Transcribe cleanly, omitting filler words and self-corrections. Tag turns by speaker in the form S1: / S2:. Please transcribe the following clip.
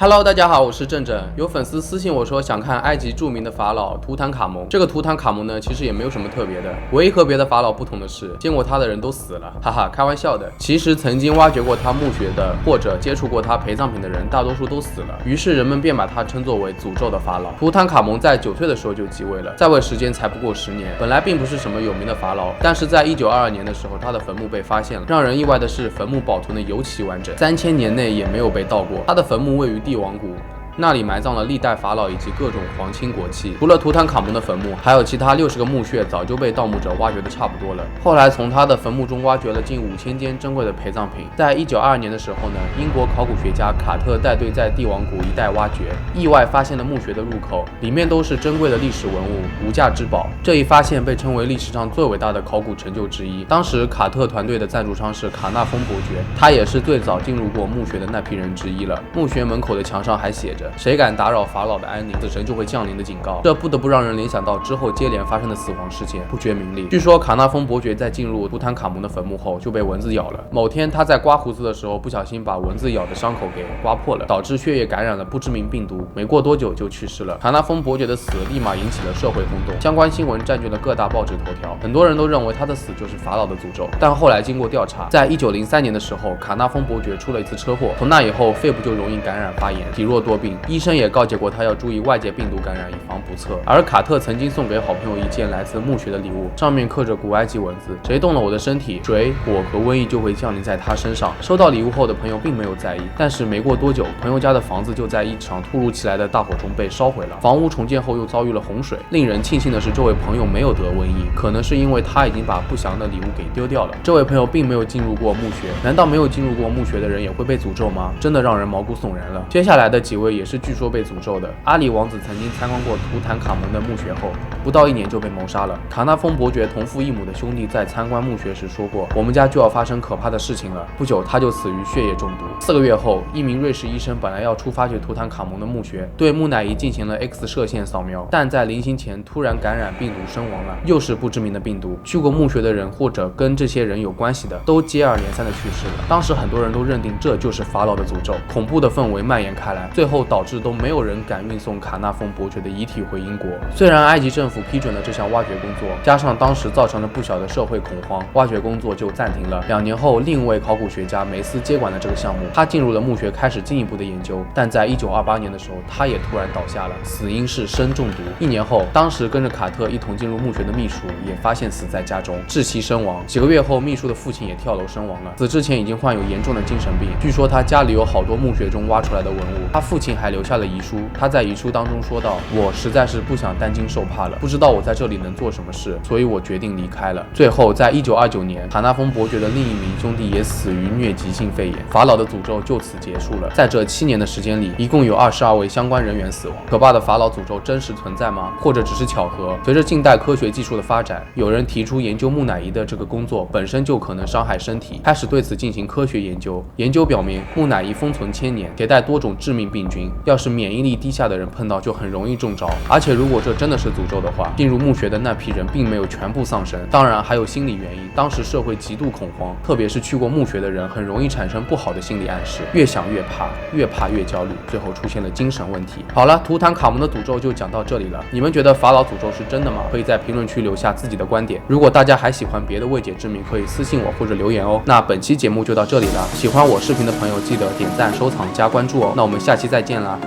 S1: Hello， 大家好，我是正正。有粉丝私信我说想看埃及著名的法老图坦卡蒙。这个图坦卡蒙呢，其实也没有什么特别的，唯一和别的法老不同的是，见过他的人都死了，哈哈，开玩笑的。其实曾经挖掘过他墓穴的或者接触过他陪葬品的人，大多数都死了。于是人们便把他称作为诅咒的法老。图坦卡蒙在9岁的时候就继位了，在位时间才不过10年。本来并不是什么有名的法老，但是在1922年的时候，他的坟墓被发现了。让人意外的是，坟墓保存的尤其完整，3000年内也没有被盗过。他的坟墓位于帝王谷。那里埋葬了历代法老以及各种皇亲国戚。除了图坦卡蒙的坟墓，还有其他60个墓穴早就被盗墓者挖掘的差不多了。后来从他的坟墓中挖掘了近5000件珍贵的陪葬品。在1922年的时候呢，英国考古学家卡特带队在帝王谷一带挖掘，意外发现了墓穴的入口，里面都是珍贵的历史文物，无价之宝。这一发现被称为历史上最伟大的考古成就之一。当时卡特团队的赞助商是卡纳丰伯爵，他也是最早进入过墓穴的那批人之一了。墓穴门口的墙上还写着谁敢打扰法老的安宁，死神就会降临的警告。这不得不让人联想到之后接连发生的死亡事件，不绝名利。据说卡纳丰伯爵在进入图坦卡蒙的坟墓后就被蚊子咬了。某天他在刮胡子的时候不小心把蚊子咬的伤口给刮破了，导致血液感染了不知名病毒，没过多久就去世了。卡纳丰伯爵的死立马引起了社会轰动，相关新闻占据了各大报纸头条，很多人都认为他的死就是法老的诅咒。但后来经过调查，在1903年的时候，卡纳丰伯爵出了一次车祸，从那以后肺部就容易感染发炎，体弱多病，医生也告诫过他要注意外界病毒感染，以防不测。而卡特曾经送给好朋友一件来自墓穴的礼物，上面刻着古埃及文字：谁动了我的身体，水、火和瘟疫就会降临在他身上。收到礼物后的朋友并没有在意，但是没过多久，朋友家的房子就在一场突如其来的大火中被烧毁了，房屋重建后又遭遇了洪水。令人庆幸的是，这位朋友没有得瘟疫，可能是因为他已经把不祥的礼物给丢掉了。这位朋友并没有进入过墓穴，难道没有进入过墓穴的人也会被诅咒吗？真的让人毛骨悚然了。接下来的几位也是据说被诅咒的。阿里王子曾经参观过图坦卡蒙的墓穴后，不到1年就被谋杀了。卡纳丰伯爵同父异母的兄弟在参观墓穴时说过：“我们家就要发生可怕的事情了。”不久他就死于血液中毒。4个月后，一名瑞士医生本来要出发去图坦卡蒙的墓穴，对木乃伊进行了 X 射线扫描，但在临行前突然感染病毒身亡了，又是不知名的病毒。去过墓穴的人或者跟这些人有关系的，都接二连三的去世了。当时很多人都认定这就是法老的诅咒，恐怖的氛围蔓延开来，最后导致都没有人敢运送卡纳丰伯爵的遗体回英国。虽然埃及政府批准了这项挖掘工作，加上当时造成了不小的社会恐慌，挖掘工作就暂停了。2年后，另一位考古学家梅斯接管了这个项目，他进入了墓穴开始进一步的研究，但在1928年的时候，他也突然倒下了，死因是砷中毒。1年后，当时跟着卡特一同进入墓穴的秘书也发现死在家中，窒息身亡。几个月后，秘书的父亲也跳楼身亡了，死之前已经患有严重的精神病，据说他家里有好多墓穴中挖出来的文物。他父亲还留下了遗书，他在遗书当中说道：“我实在是不想担惊受怕了，不知道我在这里能做什么事，所以我决定离开了。”最后，在1929年，卡纳丰伯爵的另一名兄弟也死于疟疾性肺炎，法老的诅咒就此结束了。在这7年的时间里，一共有22位相关人员死亡。可怕的法老诅咒真实存在吗？或者只是巧合？随着近代科学技术的发展，有人提出研究木乃伊的这个工作本身就可能伤害身体，开始对此进行科学研究。研究表明，木乃伊封存1000年，携带多种致命病菌，要是免疫力低下的人碰到就很容易中招。而且如果这真的是诅咒的话，进入墓穴的那批人并没有全部丧生，当然还有心理原因。当时社会极度恐慌，特别是去过墓穴的人很容易产生不好的心理暗示，越想越怕，越怕越焦虑，最后出现了精神问题。好了，图坦卡蒙的诅咒就讲到这里了。你们觉得法老诅咒是真的吗？可以在评论区留下自己的观点。如果大家还喜欢别的未解之谜，可以私信我或者留言哦。那本期节目就到这里了，喜欢我视频的朋友记得点赞、收藏、加关注哦。那我们下期再见啦。